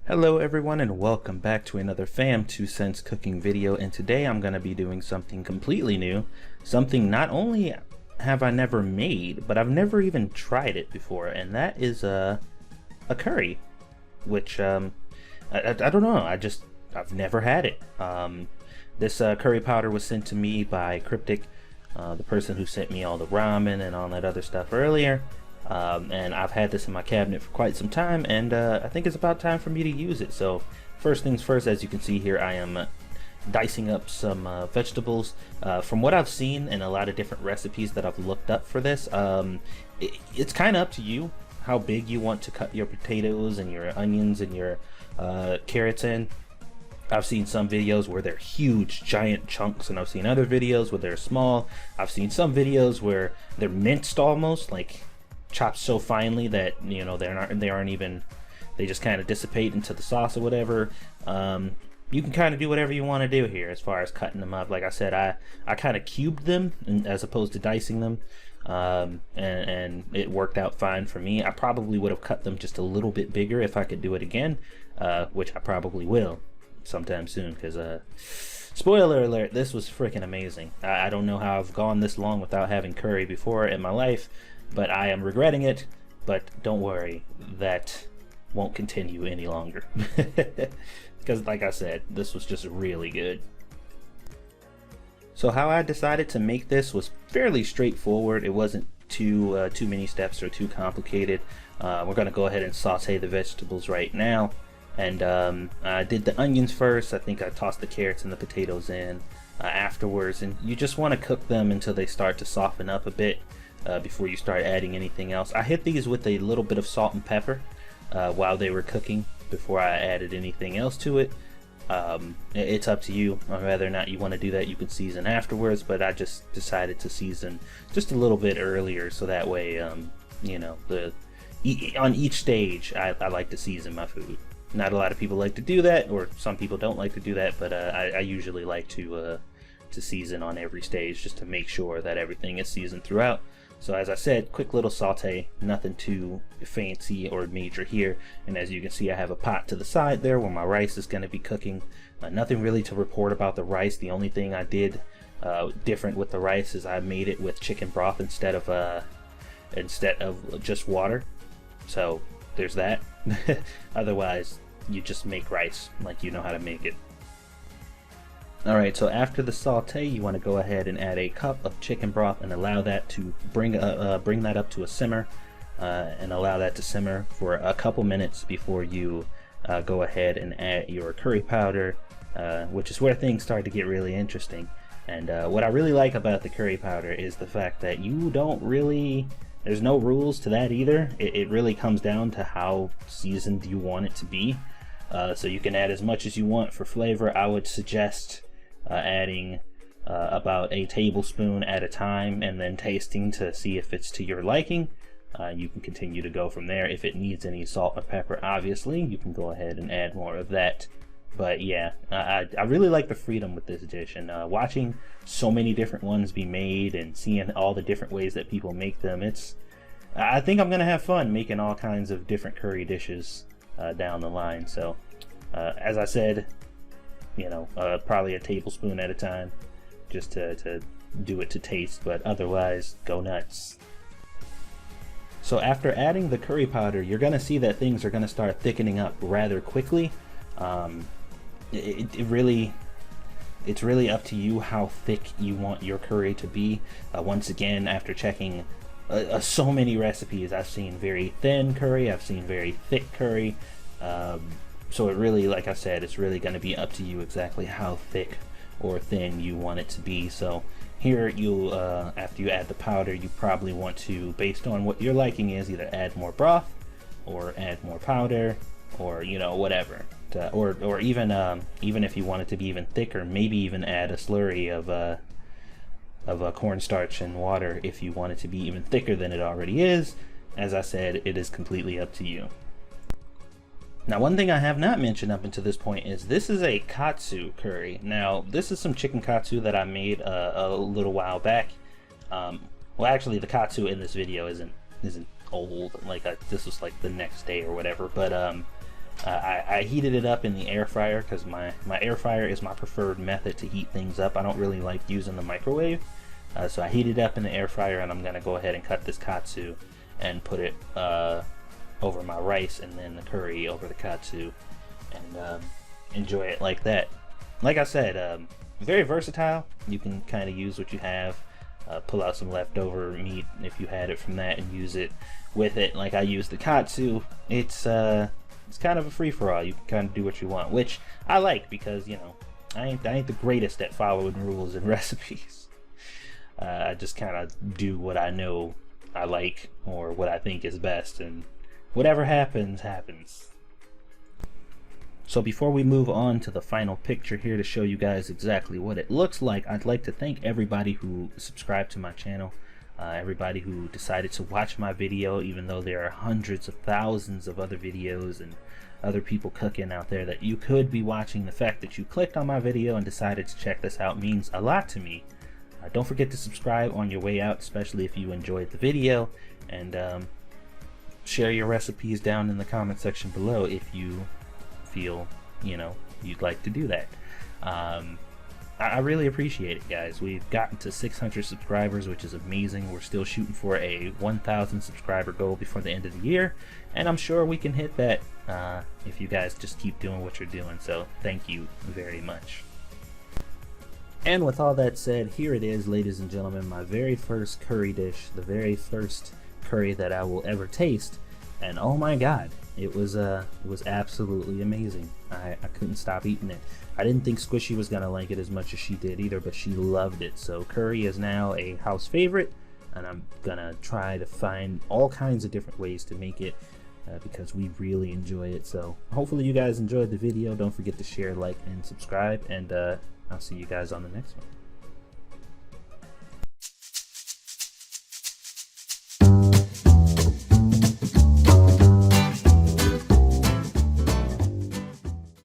Hello everyone and welcome back to another Fam 2 Cents cooking video, and today I'm going to be doing something completely new. Something not only have I never made, but I've never even tried it before, and that is a curry, which I don't know, I've never had it. This curry powder was sent to me by Cryptic, the person who sent me all the ramen and all that other stuff earlier. And I've had this in my cabinet for quite some time, and I think it's about time for me to use it. So first things first, as you can see here, I am dicing up some vegetables. From what I've seen in a lot of different recipes that I've looked up for this, it's kind of up to you how big you want to cut your potatoes and your onions and your carrots in. I've seen some videos where they're huge, giant chunks, and I've seen other videos where they're small. I've seen some videos where they're minced almost, like chopped so finely that, you know, they just kind of dissipate into the sauce or whatever. You can kind of do whatever you want to do here as far as cutting them up. Like I said, I kind of cubed them as opposed to dicing them, and it worked out fine for me. I probably would have cut them just a little bit bigger if I could do it again, which I probably will sometime soon, because spoiler alert, this was freaking amazing. I don't know how I've gone this long without having curry before in my life, but I am regretting it. But don't worry, that won't continue any longer. Because like I said, this was just really good. So how I decided to make this was fairly straightforward. It wasn't too many steps or too complicated. We're gonna go ahead and saute the vegetables right now. And I did the onions first. I think I tossed the carrots and the potatoes in afterwards, and you just want to cook them until they start to soften up a bit before you start adding anything else. I hit these with a little bit of salt and pepper while they were cooking before I added anything else to it. It's up to you on whether or not you want to do that. You can season afterwards, but I just decided to season just a little bit earlier, so that way you know, on each stage I like to season my food. Not a lot of people like to do that, or some people don't like to do that, but I usually like to season on every stage just to make sure that everything is seasoned throughout. So as I said, quick little saute, nothing too fancy or major here. And as you can see, I have a pot to the side there where my rice is going to be cooking. Nothing really to report about the rice. The only thing I did different with the rice is I made it with chicken broth instead of just water. So there's that. Otherwise, you just make rice like you know how to make it. Alright, so after the saute, you want to go ahead and add a cup of chicken broth and allow that to bring that up to a simmer, and allow that to simmer for a couple minutes before you go ahead and add your curry powder, which is where things start to get really interesting. And what I really like about the curry powder is the fact that you don't really, there's no rules to that either. It really comes down to how seasoned you want it to be. So you can add as much as you want for flavor. I would suggest adding about a tablespoon at a time, and then tasting to see if it's to your liking. You can continue to go from there. If it needs any salt or pepper, obviously, you can go ahead and add more of that. But yeah, I really like the freedom with this dish, and watching so many different ones be made and seeing all the different ways that people make them, I think I'm gonna have fun making all kinds of different curry dishes down the line. So as I said, you know, probably a tablespoon at a time, just to do it to taste, but otherwise go nuts. So after adding the curry powder, you're gonna see that things are gonna start thickening up rather quickly. It's really up to you how thick you want your curry to be. Once again, after checking so many recipes, I've seen very thin curry, I've seen very thick curry. So it really, like I said, it's really going to be up to you exactly how thick or thin you want it to be. So here, you after you add the powder, you probably want to, based on what your liking is, either add more broth or add more powder, or, you know, whatever. Or even if you want it to be even thicker, maybe even add a slurry of cornstarch and water if you want it to be even thicker than it already is. As I said, it is completely up to you. Now, one thing I have not mentioned up until this point is this is a Katsu Curry. Now, this is some chicken katsu that I made a little while back. Well, actually, the katsu in this video isn't old. Like, this was like the next day or whatever. But I heated it up in the air fryer because my air fryer is my preferred method to heat things up. I don't really like using the microwave. So I heated it up in the air fryer, and I'm going to go ahead and cut this katsu and put it over my rice, and then the curry over the katsu, and enjoy it like that. Like I said, very versatile. You can kind of use what you have, pull out some leftover meat if you had it from that and use it with it. Like I used the katsu. It's kind of a free-for-all. You can kind of do what you want, which I like because, you know, I ain't the greatest at following rules and recipes. I just kind of do what I know I like or what I think is best, and whatever happens, happens. So before we move on to the final picture here to show you guys exactly what it looks like, I'd like to thank everybody who subscribed to my channel, everybody who decided to watch my video, even though there are hundreds of thousands of other videos and other people cooking out there that you could be watching. The fact that you clicked on my video and decided to check this out means a lot to me. Don't forget to subscribe on your way out, especially if you enjoyed the video, and share your recipes down in the comment section below if you feel, you know, you'd like to do that. I really appreciate it, guys. We've gotten to 600 subscribers, which is amazing. We're still shooting for a 1,000 subscriber goal before the end of the year, and I'm sure we can hit that if you guys just keep doing what you're doing. So thank you very much. And with all that said, here it is, ladies and gentlemen, my very first curry dish, the very first curry that I will ever taste, and oh my god, it was absolutely amazing. I couldn't stop eating it. I didn't think Squishy was gonna like it as much as she did either, but she loved it. So curry is now a house favorite, and I'm gonna try to find all kinds of different ways to make it because we really enjoy it. So hopefully you guys enjoyed the video. Don't forget to share, like, and subscribe, and I'll see you guys on the next one.